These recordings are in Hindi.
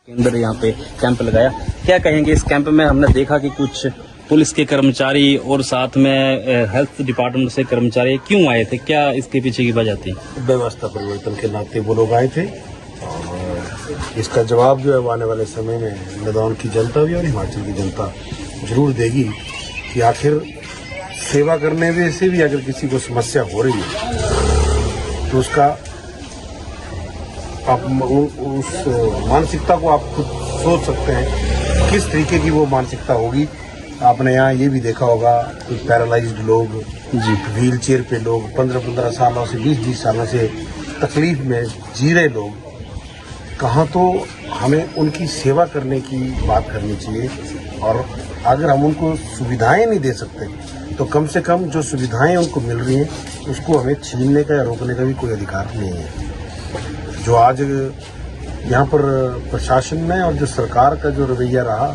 केंद्र यहाँ पे कैंप लगाया, क्या कहेंगे इस कैंप में? हमने देखा कि कुछ पुलिस के कर्मचारी और साथ में हेल्थ डिपार्टमेंट से कर्मचारी क्यों आए थे, क्या इसके पीछे की वजह थी? व्यवस्था परिवर्तन के नाते वो लोग आए थे और इसका जवाब जो है वो आने वाले समय में लद्दाख की जनता भी और हिमाचल की जनता जरूर देगी कि आखिर सेवा करने में से भी अगर किसी को समस्या हो रही है तो उसका आप उस मानसिकता को आप खुद सोच सकते हैं किस तरीके की वो मानसिकता होगी। आपने यहाँ ये भी देखा होगा कुछ पैरालाइज्ड लोग, व्हील चेयर पे लोग, 15-15 सालों से 20-20 सालों से तकलीफ में जी रहे लोग, कहाँ तो हमें उनकी सेवा करने की बात करनी चाहिए। और अगर हम उनको सुविधाएं नहीं दे सकते तो कम से कम जो सुविधाएं उनको मिल रही हैं उसको हमें छीनने का या रोकने का भी कोई अधिकार नहीं है। जो आज यहाँ पर प्रशासन में और जो सरकार का जो रवैया रहा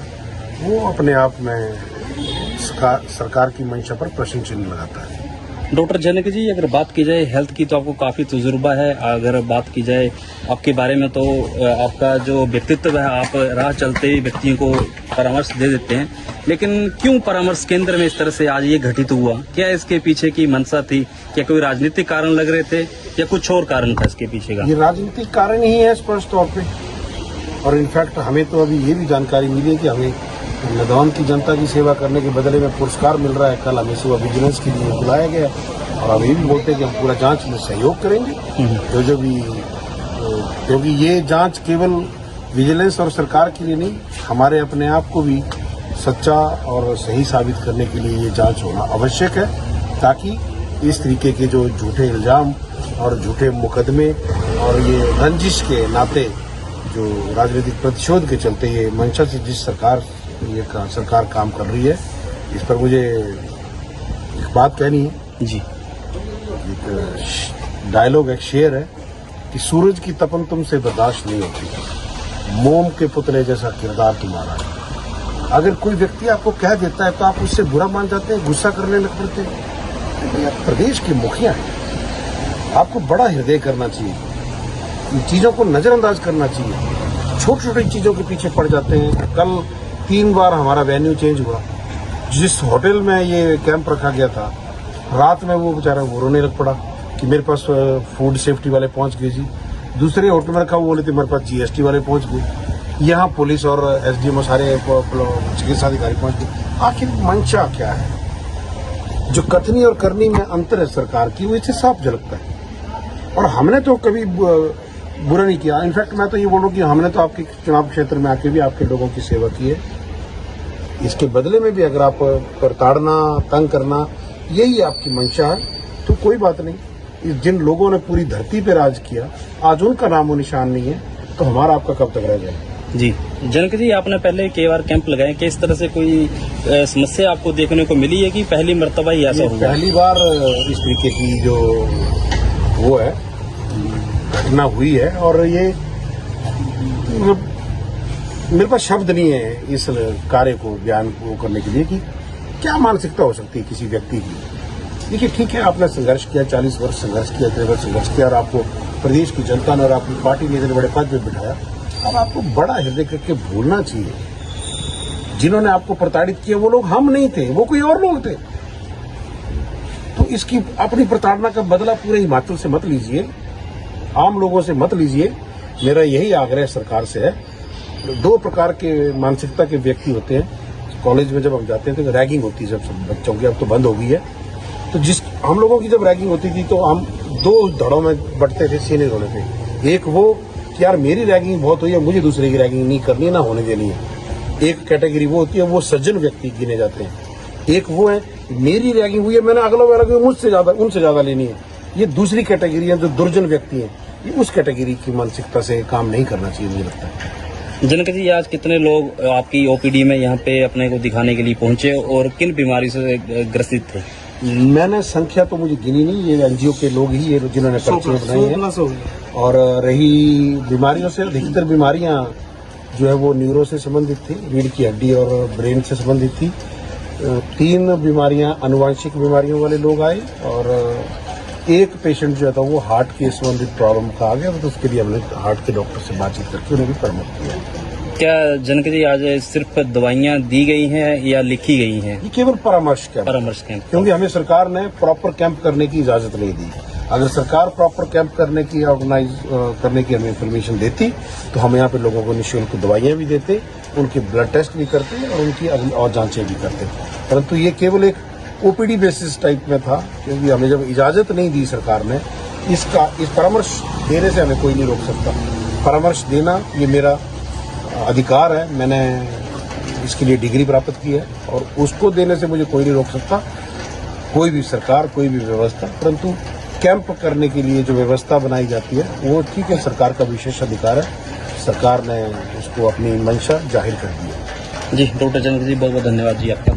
वो अपने आप में सरकार की मंशा पर प्रश्न चिन्ह लगाता है। डॉक्टर जनक जी, अगर बात की जाए हेल्थ की तो आपको काफ़ी तजुर्बा है। अगर बात की जाए आपके बारे में तो आपका जो व्यक्तित्व है, आप राह चलते ही व्यक्तियों को परामर्श दे देते हैं, लेकिन क्यों परामर्श केंद्र में इस तरह से आज ये घटित हुआ? क्या इसके पीछे की मंशा थी? क्या कोई राजनीतिक कारण लग रहे थे या कुछ और कारण था इसके पीछे का? ये राजनीतिक कारण ही है स्पष्ट तौर पे। और इनफैक्ट हमें तो अभी ये भी जानकारी मिली है कि हमें लद्दाख की जनता की सेवा करने के बदले में पुरस्कार मिल रहा है। कल हमें सुबह विजिलेंस के लिए बुलाया गया और हम ये भी बोलते हैं कि हम पूरा जांच में सहयोग करेंगे जो भी, क्योंकि ये जांच केवल विजिलेंस और सरकार के लिए नहीं, हमारे अपने आप को भी सच्चा और सही साबित करने के लिए ये जांच होना आवश्यक है, ताकि इस तरीके के जो झूठे इल्जाम और झूठे मुकदमे और ये रंजिश के नाते जो राजनीतिक प्रतिशोध के चलते ये मंशा से जिस सरकार काम कर रही है, इस पर मुझे एक बात कहनी है जी। एक डायलॉग, एक शेर है कि सूरज की तपन तुमसे बर्दाश्त नहीं होती, मोम के पुतले जैसा किरदार तुम्हारा है। अगर कोई व्यक्ति आपको कह देता है तो आप उससे बुरा मान जाते हैं, गुस्सा करने लग पड़ते हैं। आप प्रदेश के मुखिया हैं, आपको बड़ा हृदय करना चाहिए, इन चीजों को नजरअंदाज करना चाहिए, छोटी छोटी चीजों के पीछे पड़ जाते हैं। कल 3 बार हमारा वेन्यू चेंज हुआ। जिस होटल में ये कैंप रखा गया था, रात में वो बेचारा वो रोने लग पड़ा कि मेरे पास फूड सेफ्टी वाले पहुंच गए जी। दूसरे होटल में रखा वो बोले थे मेरे पास जीएसटी वाले पहुंच गए। यहाँ पुलिस और एसडीएम सारे चिकित्सा अधिकारी पहुंच गए। आखिर मंशा क्या है? जो कथनी और करनी में अंतर है सरकार की, वो इससे साफ झलकता है। और हमने तो कभी बुरा नहीं किया। इनफैक्ट मैं तो ये बोलूँ कि हमने तो आपके चुनाव क्षेत्र में आके भी आपके लोगों की सेवा की है। इसके बदले में भी अगर आप प्रताड़ना, तंग करना यही आपकी मंशा है तो कोई बात नहीं। जिन लोगों ने पूरी धरती पे राज किया, आज उनका नामो निशान नहीं है, तो हमारा आपका कब तक रह जाएगा? जी जनक जी, आपने पहले कई बार कैंप लगाए, कि इस तरह से कोई समस्या आपको देखने को मिली है कि पहली मर्तबा ही ऐसा हुआ? पहली बार इस तरीके की जो वो है घटना हुई है। और ये मेरे पास शब्द नहीं है इस कार्य को बयान करने के लिए कि क्या मानसिकता हो सकती है किसी व्यक्ति की। देखिए, ठीक है, आपने संघर्ष किया, 40 वर्ष संघर्ष किया, 30 वर्ष संघर्ष किया और आपको प्रदेश की जनता ने और आपकी पार्टी ने इतने बड़े पद पे बिठाया। अब आपको बड़ा हृदय करके भूलना चाहिए, जिन्होंने आपको प्रताड़ित किया वो लोग हम नहीं थे, वो कोई और लोग थे। तो इसकी अपनी प्रताड़ना का बदला पूरे हिमाचल से मत लीजिए, आम लोगों से मत लीजिए। मेरा यही आग्रह सरकार से है। 2 प्रकार के मानसिकता के व्यक्ति होते हैं। कॉलेज में जब हम जाते हैं तो रैगिंग होती है सब बच्चों की, अब तो बंद हो गई है। तो हम लोगों की जब रैगिंग होती थी तो हम 2 धड़ों में बंटते थे, सीनियर होने पे। एक वो कि यार मेरी रैगिंग बहुत हुई है, मुझे दूसरे की रैगिंग नहीं करनी है, ना होने देनी है। एक कैटेगरी वो होती है, वो सज्जन व्यक्ति गिने जाते हैं। एक वो है मेरी रैगिंग हुई है, मैंने अगला वाला मुझसे ज्यादा उनसे ज्यादा लेनी है। ये दूसरी कैटेगरी है जो दुर्जन व्यक्ति है। ये उस कैटेगरी की मानसिकता से काम नहीं करना चाहिए, मुझे लगता है। जनक जी, आज कितने लोग आपकी ओपीडी में यहाँ पे अपने को दिखाने के लिए पहुंचे और किन बीमारी से ग्रसित थे? मैंने संख्या तो मुझे गिनी नहीं, ये एनजीओ के लोग ही ये जिन्होंने पर्चियां बनाई हैं। और रही बीमारियों से, अधिकतर बीमारियां जो है वो न्यूरो से संबंधित थी, रीढ़ की हड्डी और ब्रेन से संबंधित थी। 3 बीमारियां अनुवांशिक बीमारियों वाले लोग आए और एक पेशेंट जो था वो हार्ट के संबंधित प्रॉब्लम का आ गया, तो उसके लिए हमने हार्ट के डॉक्टर से बातचीत करके उन्हें भी परमिट किया। क्या जनक जी आज सिर्फ दवाइयाँ दी गई हैं या लिखी गई हैं? ये केवल परामर्श कैंप, परामर्श कैंप, क्योंकि हमें सरकार ने प्रॉपर कैंप करने की इजाजत नहीं दी। अगर सरकार प्रॉपर कैंप करने की, ऑर्गेनाइज करने की हमें परमिशन देती तो हम यहाँ पे लोगों को निःशुल्क दवाइयाँ भी देते, उनके ब्लड टेस्ट भी करते और उनकी और जांचें भी करते। परंतु ये केवल एक ओपीडी बेसिस टाइप में था, क्योंकि हमें जब इजाजत नहीं दी सरकार ने, इस परामर्श देने से हमें कोई नहीं रोक सकता। परामर्श देना ये मेरा अधिकार है, मैंने इसके लिए डिग्री प्राप्त की है और उसको देने से मुझे कोई नहीं रोक सकता, कोई भी सरकार, कोई भी व्यवस्था। परंतु कैंप करने के लिए जो व्यवस्था बनाई जाती है वो ठीक है, सरकार का विशेष अधिकार है, सरकार ने उसको अपनी मंशा जाहिर कर दी है। जी डॉक्टर जनक जी बहुत बहुत धन्यवाद जी आपका।